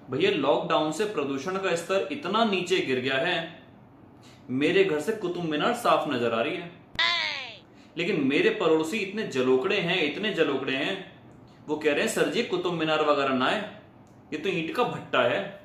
भैया लॉकडाउन से प्रदूषण का स्तर इतना नीचे गिर गया है, मेरे घर से कुतुब मीनार साफ नजर आ रही है। लेकिन मेरे पड़ोसी इतने जलोकड़े हैं, इतने जलोकड़े हैं, वो कह रहे हैं सर जी कुतुब मीनार वगैरह ना है, ये तो ईंट का भट्टा है।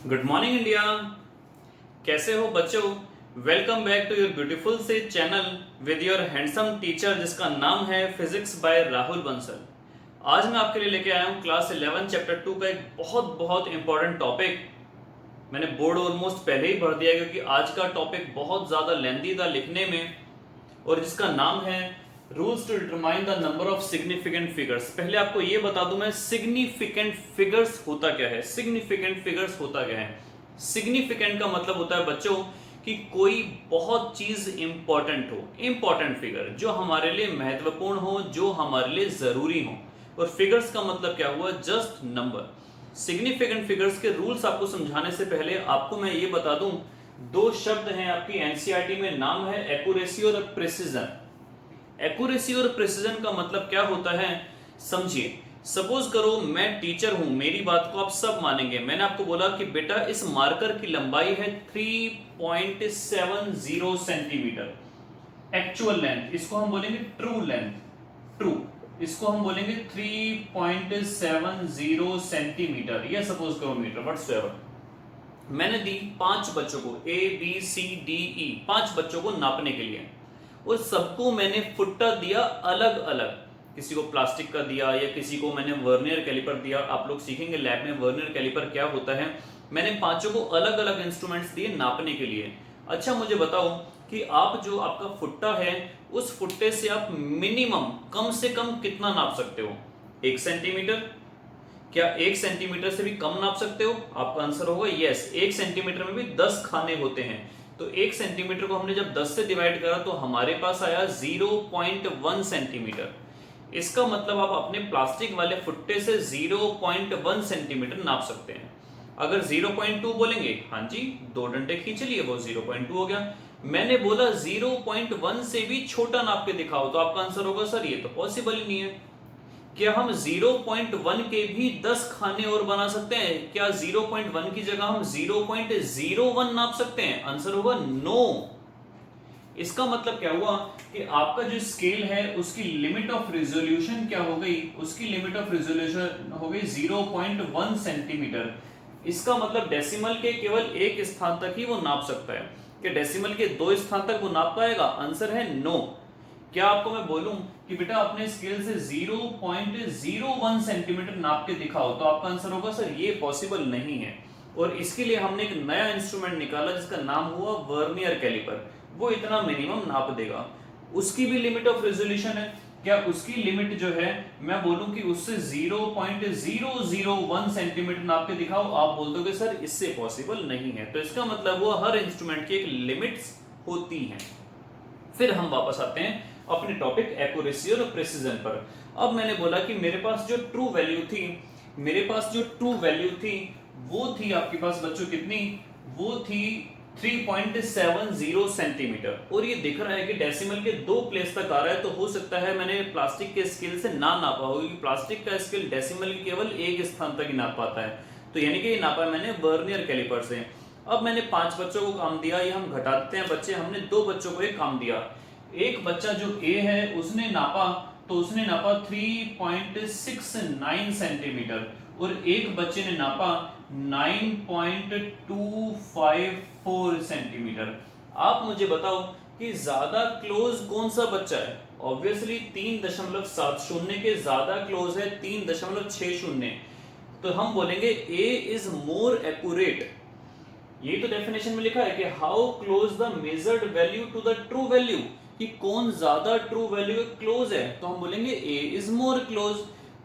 गुड मॉर्निंग इंडिया, कैसे हो बच्चों। Welcome back to your beautiful से channel with your handsome teacher जिसका नाम है फिजिक्स बाय राहुल बंसल। आज मैं आपके लिए लेके आया हूँ क्लास 11 चैप्टर 2 का एक बहुत इंपॉर्टेंट टॉपिक। मैंने बोर्ड ऑलमोस्ट पहले ही भर दिया क्योंकि आज का टॉपिक बहुत ज्यादा लेंथी था लिखने में, और जिसका नाम है rules to determine the number of significant figures. पहले आपको ये बता दूं मैं, सिग्निफिकेंट फिगर्स होता क्या है। सिग्निफिकेंट फिगर्स होता क्या है? सिग्निफिकेंट का मतलब होता है बच्चों कि कोई बहुत चीज इंपॉर्टेंट हो, इंपॉर्टेंट फिगर जो हमारे लिए महत्वपूर्ण हो, जो हमारे लिए जरूरी हो। और फिगर्स का मतलब क्या हुआ? Just number. सिग्निफिकेंट फिगर्स के रूल्स आपको समझाने से पहले आपको मैं ये बता दूं, दो शब्द हैं आपकी एनसीईआरटी में, नाम है एक्यूरेसी और प्रिसिजन। एक्यूरेसी और प्रिसिजन का मतलब क्या होता है समझिए। सपोज करो मैं टीचर हूं, मेरी बात को आप सब मानेंगे। मैंने आपको बोला कि बेटा इस मार्कर की लंबाई है 3.70 सेंटीमीटर, एक्चुअल लेंथ, इसको हम बोलेंगे ट्रू लेंथ, ट्रू, इसको हम बोलेंगे 3.70 सेंटीमीटर या सपोज करो मीटर, व्हाटसएवर। मैंने दी 5 बच्चों को, ABCDE, 5 बच्चों को नापने के लिए, और सबको मैंने फुट्टा दिया अलग अलग। किसी को प्लास्टिक का दिया या किसी को मैंने वर्नियर कैलिपर दिया। आप लोग सीखेंगे लैब में वर्नियर कैलिपर क्या होता है। मैंने पांचों को अलग अलग इंस्ट्रूमेंट्स दिए नापने के लिए। अच्छा मुझे बताओ कि आप जो आपका फुट्टा है उस फुट्टे से आप मिनिमम कम से कम कितना नाप सकते हो? 1 सेंटीमीटर। क्या 1 सेंटीमीटर से भी कम नाप सकते हो? आपका आंसर होगा यस। 1 सेंटीमीटर में भी 10 खाने होते हैं, तो 1 सेंटीमीटर को हमने जब 10 से डिवाइड करा तो हमारे पास आया 0.1 सेंटीमीटर। इसका मतलब आप अपने प्लास्टिक वाले फुट्टे से 0.1 सेंटीमीटर नाप सकते हैं। अगर 0.2 बोलेंगे, हाँ जी 2 डंडे खींच लिए, वो 0.2 हो गया। मैंने बोला 0.1 से भी छोटा नाप के दिखाओ, तो आपका आंसर होगा सर ये तो पॉसिबल ही नहीं है। क्या हम 0.1 के भी 10 खाने और बना सकते हैं? क्या 0.1 की जगह हम 0.01 नाप सकते हैं? आंसर होगा नो। इसका मतलब क्या हुआ कि आपका जो स्केल है उसकी लिमिट ऑफ रिजोल्यूशन क्या हो गई? उसकी लिमिट ऑफ रिजोल्यूशन हो गई 0.1 सेंटीमीटर। इसका मतलब डेसिमल के केवल एक स्थान तक ही वो नाप सकता है। क्या डेसिमल के 2 स्थान तक वो नाप पाएगा? आंसर है नो। क्या आपको मैं बोलूं कि बेटा अपने स्केल से 0.01 सेंटीमीटर नाप के दिखाओ, तो आपका आंसर होगा सर ये पॉसिबल नहीं है। और इसके लिए हमने एक नया इंस्ट्रूमेंट निकाला जिसका नाम हुआ वर्नियर कैलिपर। वो इतना मिनिमम नाप देगा। उसकी भी लिमिट ऑफ रेजोल्यूशन है। क्या उसकी लिमिट जो है मैं बोलूं कि उससे 0.001 सेंटीमीटर नाप के दिखाओ, आप बोल दोगे सर इससे पॉसिबल नहीं है। तो इसका मतलब वो हर इंस्ट्रूमेंट की एक लिमिट्स होती हैं। फिर हम वापस आते हैं अपने टॉपिक एक्यूरेसी और प्रिसिजन पर। अब मैंने बोला कि मेरे पास जो ट्रू वैल्यू थी, मेरे पास जो ट्रू वैल्यू थी वो थी आपके पास बच्चों कितनी? वो थी 3.70 सेंटीमीटर। और ये दिख रहा है कि डेसिमल के 2 प्लेस तक आ रहा है, तो हो सकता है मैंने प्लास्टिक के स्केल से ना नापा हो, क्योंकि प्लास्टिक का स्केल डेसिमल के केवल एक स्थान तक ही नाप पाता है। तो यानी कि ये नापा मैंने वर्नियर कैलिपर से। अब मैंने 5 बच्चों को काम दिया, ये हम घटा देते हैं बच्चे। हमने 2 बच्चों को एक काम दिया। एक बच्चा जो ए है उसने नापा, तो उसने नापा 3.69 सेंटीमीटर, और एक बच्चे ने नापा 9.254 सेंटीमीटर। आप मुझे बताओ कि ज्यादा क्लोज कौन सा बच्चा है? ऑब्वियसली 3.70 के ज्यादा क्लोज है 3.60। तो हम बोलेंगे ए इज मोर एक्यूरेट। ये तो डेफिनेशन में लिखा है कि how close the measured value to the true value, कि कौन ज्यादा ट्रू वैल्यू के क्लोज है, तो हम बोलेंगे ए इज मोर क्लोज।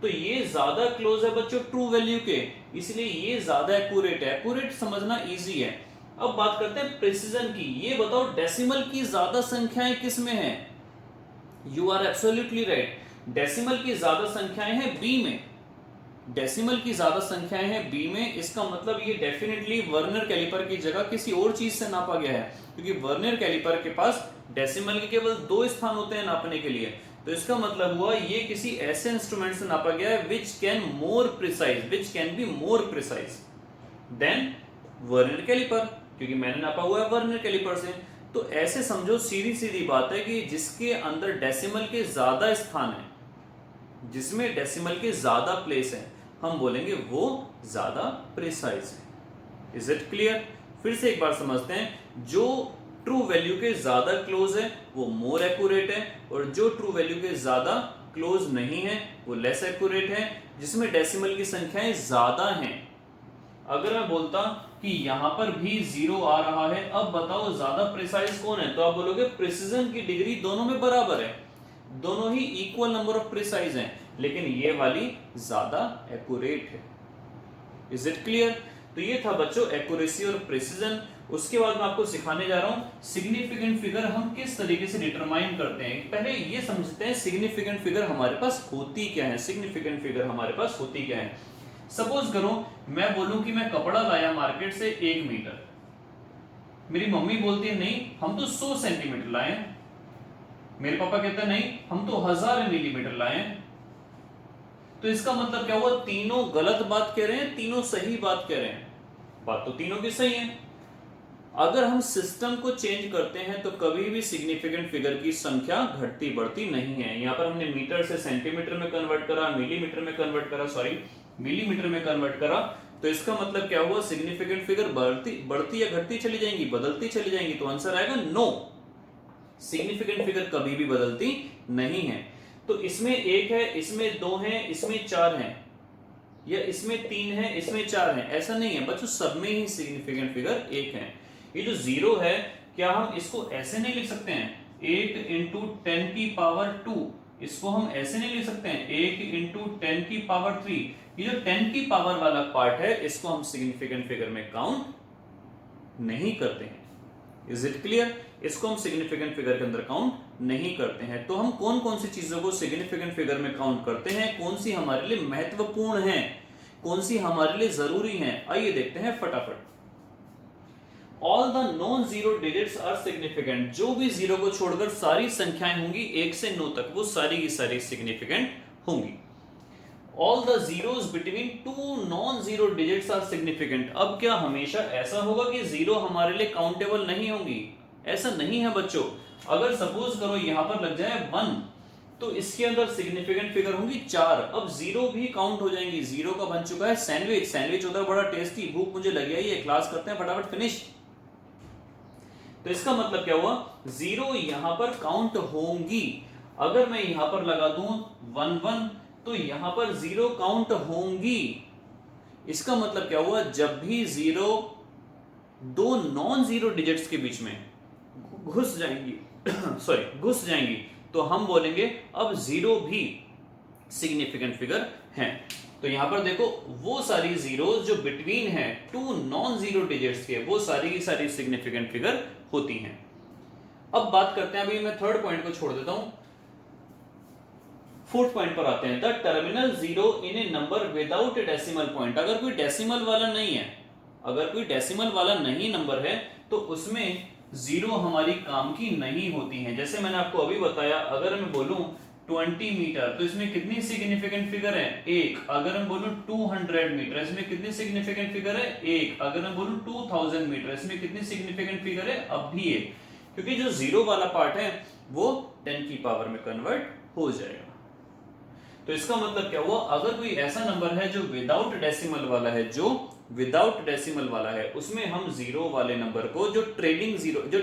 तो ये ज्यादा क्लोज है बच्चों ट्रू वैल्यू के, इसलिए ये ज्यादा एक्यूरेट है। एक्यूरेट समझना इजी है। अब बात करते हैं प्रिसीजन की। ये बताओ डेसिमल की ज्यादा संख्याएं किस में है? You are absolutely right, decimal की ज्यादा संख्याएं हैं बी में। डेसिमल की ज्यादा संख्याएं हैं बी में, इसका मतलब ये डेफिनेटली वर्नियर कैलिपर की जगह किसी और चीज से नापा गया है, क्योंकि वर्नियर कैलिपर के पास डेसिमल के केवल 2 स्थान होते हैं नापने के लिए। तो इसका मतलब हुआ ये किसी ऐसे इंस्ट्रूमेंट से नापा गया है which can be more precise than vernier calliper, क्योंकि मैंने नापा हुआ है वर्नियर कैलिपर से। तो ऐसे समझो, सीधी सीधी बात है कि जिसके अंदर डेसिमल के ज्यादा स्थान है, जिसमें डेसिमल के ज्यादा प्लेस है, हम बोलेंगे वो ज्यादा प्रिसाइज है। Is it clear? फिर से एक बार समझते हैं। जो ट्रू वैल्यू के ज्यादा क्लोज है वो मोर एक्यूरेट है, और जो ट्रू वैल्यू के ज्यादा क्लोज नहीं है वो लेस एक्यूरेट है, जिसमें डेसिमल की संख्याएं ज्यादा हैं। अगर मैं बोलता कि यहां पर भी 0 आ रहा है, अब बताओ ज्यादा प्रिसाइज कौन है? तो आप बोलोगे प्रिसिजन की डिग्री दोनों में बराबर है, दोनों ही इक्वल नंबर ऑफ प्रिसाइज हैं, लेकिन ये वाली ज्यादा एक्यूरेट है। Is it clear? तो ये था बच्चों एक्यूरेसी और प्रिसिजन। उसके बाद मैं आपको सिखाने जा रहा हूं सिग्निफिकेंट फिगर हम किस तरीके से डिटरमाइन करते हैं। पहले ये समझते हैं सिग्निफिकेंट फिगर हमारे पास होती क्या है। सिग्निफिकेंट फिगर हमारे पास होती क्या है? सपोज करो मैं बोलूं कि मैं कपड़ा लाया मार्केट से 1 मीटर, मेरी मम्मी बोलती है नहीं हम तो 100 सेंटीमीटर लाए, मेरे पापा कहते हैं नहीं हम तो 1000 मिलीमीटर लाए। तो इसका मतलब क्या हुआ? तीनों गलत बात कह रहे हैं, तीनों सही बात कह रहे हैं। बात तो तीनों की सही है। अगर हम सिस्टम को चेंज करते हैं तो कभी भी सिग्निफिकेंट फिगर की संख्या घटती बढ़ती नहीं है। यहां पर हमने मीटर से सेंटीमीटर में कन्वर्ट करा, मिलीमीटर में कन्वर्ट करा, तो इसका मतलब क्या हुआ? सिग्निफिकेंट फिगर बढ़ती या घटती चली जाएंगी? बदलती चली जाएंगी। तो आंसर आएगा नो, सिग्निफिकेंट फिगर कभी भी बदलती नहीं है। तो इसमें 1 है, इसमें 2 है, इसमें 4 है, या इसमें 3 है, इसमें 4 है, ऐसा नहीं है बच्चों, सब में ही सिग्निफिकेंट फिगर 1 है। ये जो 0 है, क्या हम इसको ऐसे नहीं लिख सकते हैं 8 इंटू 10 की पावर 2? इसको हम ऐसे नहीं लिख सकते हैं 1 इंटू 10 की पावर 3। ये जो 10 की पावर वाला पार्ट है, इसको हम सिग्निफिकेंट फिगर में काउंट नहीं करते हैं। Is it clear? इसको हम सिग्निफिकेंट फिगर के अंदर काउंट नहीं करते हैं। तो हम कौन कौन सी चीजों को सिग्निफिकेंट फिगर में काउंट करते हैं, कौन सी हमारे लिए महत्वपूर्ण है, कौन सी हमारे लिए जरूरी है, आइए देखते हैं फटाफट। All the non zero digits are significant. जो भी 0 को छोड़कर सारी संख्याएं होंगी 1 से 9 तक, वो सारी की सारी सिग्निफिकेंट होंगी। All the zeros between 2 non zero digits are significant. अब क्या हमेशा ऐसा होगा कि 0 हमारे लिए काउंटेबल नहीं होंगी? ऐसा नहीं है बच्चों। अगर सपोज करो यहां पर लग जाए 1, तो इसके अंदर सिग्निफिकेंट फिगर होंगी 4। अब 0 भी काउंट हो जाएंगी। 0 का बन चुका है सैंडविच होता है बड़ा टेस्टी, भूख मुझे लगी है, ये क्लास करते हैं फटाफट फिनिश। तो इसका मतलब क्या हुआ? 0 यहां पर काउंट होंगी। अगर मैं यहां पर लगा दूं 1 1, तो यहां पर 0 काउंट होंगी। इसका मतलब क्या हुआ? जब भी 0 2 नॉन जीरो डिजिट्स के बीच में घुस जाएंगी तो हम बोलेंगे अब 0 भी सिग्निफिकेंट फिगर है। तो यहां पर देखो वो सारी जीरोस जो बिटवीन है 2 नॉन जीरो डिजिट्स के, वो सारी की सारी सिग्निफिकेंट फिगर होती हैं। अब बात करते हैं, अभी मैं थर्ड पॉइंट को छोड़ देता हूं, फोर्थ पॉइंट पर आते हैं। The terminal 0 in a number without A decimal point. अगर कोई डेसिमल वाला नहीं नंबर है तो उसमें 0 हमारी काम की नहीं होती है। जैसे मैंने आपको अभी बताया, अगर मैं बोलूं 20 मीटर तो इसमें कितनी सिग्निफिकेंट फिगर है? 1। अगर मैं बोलूं 200 मीटर, इसमें कितनी सिग्निफिकेंट फिगर है? 1। अगर मैं बोलूं 2000 मीटर, इसमें कितनी सिग्निफिकेंट फिगर है? अब भी 1, क्योंकि जो 0 वाला पार्ट है वो 10 की पावर में कन्वर्ट हो जाएगा। तो इसका मतलब क्या हुआ? अगर कोई ऐसा नंबर है जो विदाउट डेसिमल वाला है, उसमें हम 0 वाले नंबर को, जो ट्रेलिंग 0, जो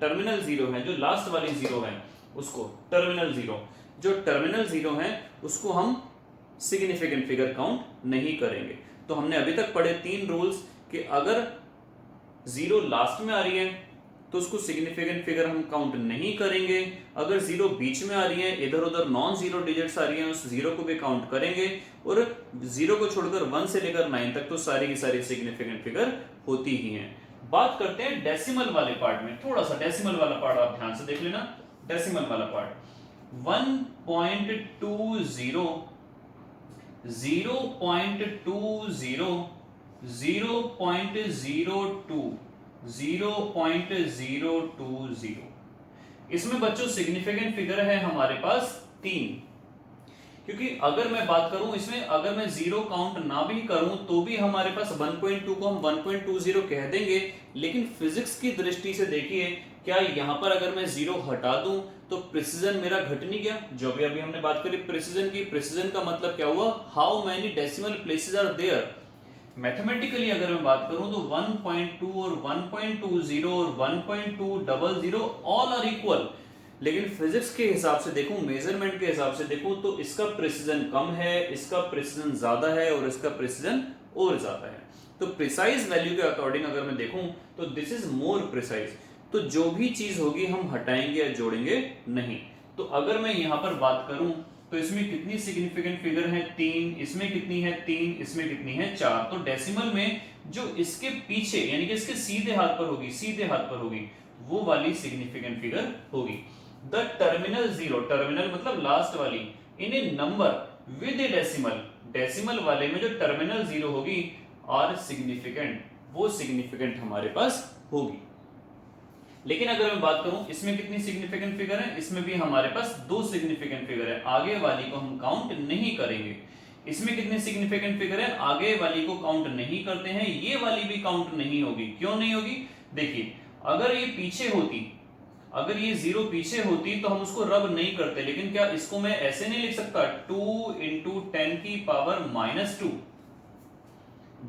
टर्मिनल 0 है, जो लास्ट वाली 0 है, उसको टर्मिनल 0 है, उसको हम सिग्निफिकेंट फिगर काउंट नहीं करेंगे। तो हमने अभी तक पढ़े 3 रूल्स कि अगर 0 लास्ट में आ रही है तो उसको सिग्निफिकेंट फिगर हम काउंट नहीं करेंगे। अगर 0 बीच में आ रही है, इधर उधर नॉन जीरो डिजिट्स आ रही हैं, उस 0 को भी काउंट करेंगे। और 0 को छोड़कर 1 से लेकर 9 तक तो सारी की सारी सिग्निफिकेंट फिगर होती ही हैं। बात करते हैं डेसिमल वाले पार्ट में, थोड़ा सा डेसिमल वाला पार्ट आप ध्यान से देख लेना। डेसिमल वाला पार्ट 1.20 0.20 0.02 0.020। इसमें बच्चों सिग्निफिकेंट फिगर है हमारे पास 3, क्योंकि अगर मैं बात करूं इसमें, अगर मैं जीरो काउंट ना भी करूं तो भी हमारे पास 1.2 को हम 1.20 कह देंगे, लेकिन फिजिक्स की दृष्टि से देखिए, क्या यहां पर अगर मैं जीरो हटा दूं तो प्रिसिजन मेरा घट नहीं गया? जो भी अभी हमने बात करी प्रिसिजन की, प्रिसिजन का मतलब क्या हुआ? How many decimal places are there. Mathematically अगर मैं बात करूं तो 1.2 और 1.20 और 1.200 ऑल आर इक्वल, लेकिन फिजिक्स के हिसाब से देखूं, मेजरमेंट के हिसाब से देखूं तो इसका प्रिसिजन कम है, इसका प्रिसिजन ज्यादा है और इसका प्रिसिजन और ज्यादा है। तो प्रिसाइज वैल्यू के अकॉर्डिंग अगर मैं देखूं तो दिस इज मोर प्रिसाइज। तो जो भी चीज होगी हम हटाएंगे या जोड़ेंगे नहीं। तो अगर मैं यहां पर बात करूं तो इसमें कितनी सिग्निफिकेंट फिगर है? 3, इसमें कितनी है? 3, इसमें कितनी है? 4। तो डेसिमल में जो इसके पीछे यानी कि इसके सीधे हाथ पर होगी, सीधे हाथ पर होगी, वो वाली सिग्निफिकेंट फिगर होगी। द टर्मिनल जीरो, टर्मिनल मतलब लास्ट वाली, in a number with a decimal, decimal वाले में जो टर्मिनल जीरो होगी आर सिग्निफिकेंट, वो सिग्निफिकेंट हमारे पास होगी। लेकिन अगर मैं बात करूं इसमें कितनी सिग्निफिकेंट फिगर है, इसमें भी हमारे पास 2 सिग्निफिकेंट फिगर है, आगे वाली को हम काउंट नहीं करेंगे। इसमें कितनी सिग्निफिकेंट फिगर है, आगे वाली को काउंट नहीं करते हैं, ये वाली भी काउंट नहीं होगी। क्यों नहीं होगी? देखिए, अगर ये पीछे होती, अगर ये जीरो पीछे होती तो हम उसको रब नहीं करते, लेकिन क्या इसको मैं ऐसे नहीं लिख सकता 2 इंटू 10 की पावर -2?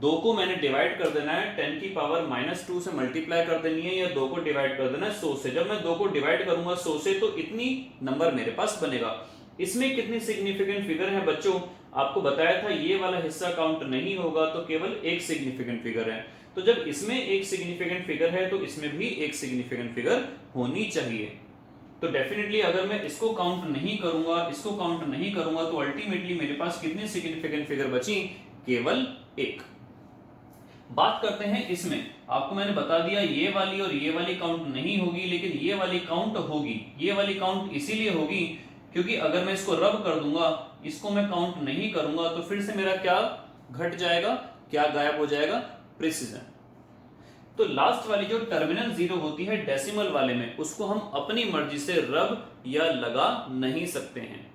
2 को मैंने डिवाइड कर देना है, 10 की पावर -2 से मल्टीप्लाई कर देनी है, या 2 को डिवाइड कर देना है 100 से। जब मैं 2 को डिवाइड करूंगा 100 से तो इतनी नंबर मेरे पास बनेगा। इसमें कितनी सिग्निफिकेंट फिगर है बच्चों? आपको बताया था ये वाला हिस्सा काउंट नहीं होगा, तो केवल एक सिग्निफिकेंट फिगर है। तो जब इसमें एक सिग्निफिकेंट फिगर है तो इसमें भी एक सिग्निफिकेंट फिगर होनी चाहिए। तो डेफिनेटली अगर मैं इसको काउंट नहीं करूंगा, इसको काउंट नहीं करूंगा, तो अल्टीमेटली मेरे पास कितनी सिग्निफिकेंट फिगर बची? केवल एक। बात करते हैं इसमें, आपको मैंने बता दिया ये वाली और ये वाली काउंट नहीं होगी, लेकिन ये वाली काउंट होगी। ये वाली काउंट इसीलिए होगी क्योंकि अगर मैं इसको रब कर दूंगा, इसको मैं काउंट नहीं करूंगा, तो फिर से मेरा क्या घट जाएगा, क्या गायब हो जाएगा? प्रिसिजन। तो लास्ट वाली जो टर्मिनल जीरो होती है डेसिमल वाले में, उसको हम अपनी मर्जी से रब या लगा नहीं सकते हैं,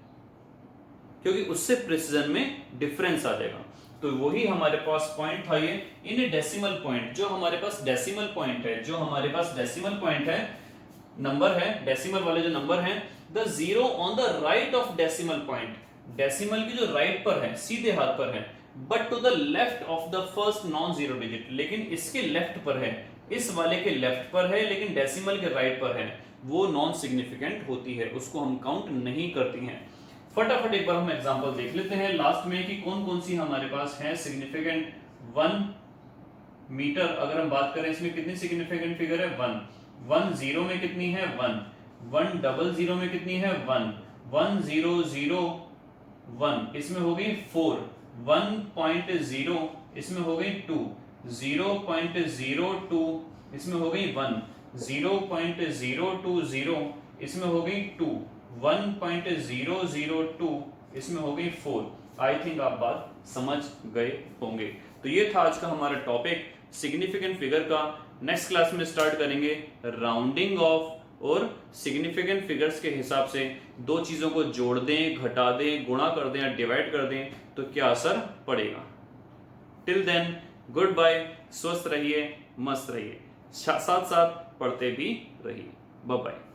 क्योंकि उससे प्रिसिजन में डिफरेंस आ जाएगा। तो वही हमारे पास पॉइंट था, ये इन डेसिमल पॉइंट, जो हमारे पास डेसिमल पॉइंट है, जो हमारे पास डेसिमल पॉइंट है, नंबर है, डेसिमल वाले जो नंबर हैं, the zero on the right of decimal point, decimal की जो राइट पर है, सीधे हाथ पर है, but to the left of the first non zero digit, लेकिन इसके लेफ्ट पर है, इस वाले के लेफ्ट पर है, लेकिन डेसिमल के राइट पर है, वो नॉन सिग्निफिकेंट होती है, उसको हम काउंट नहीं करती हैं। फटाफट एक बार हम एग्जांपल देख लेते हैं लास्ट में कि कौन कौन सी हमारे पास है सिग्निफिकेंट। 1 मीटर अगर हम बात करें, इसमें कितनी सिग्निफिकेंट फिगर है? 1। 1 जीरो में कितनी है? 1। 1 डबल जीरो में कितनी है? 1। 1 0 0 1, इसमें हो गई 4। 1.0 इसमें हो गई 2। 0.02 इसमें हो गई 1। 0.020 इसमें हो गई 2। 1.002 इसमें हो गई 4। आई थिंक आप बात समझ गए होंगे। तो ये था आज का हमारा टॉपिक सिग्निफिकेंट फिगर का। नेक्स्ट क्लास में स्टार्ट करेंगे राउंडिंग ऑफ और सिग्निफिकेंट फिगर्स के हिसाब से दो चीजों को जोड़ दें, घटा दें, गुणा कर दें या डिवाइड कर दें तो क्या असर पड़ेगा। टिल देन गुड बाय, स्वस्थ रहिए, मस्त रहिए, साथ साथ पढ़ते भी रहिए। Bye bye.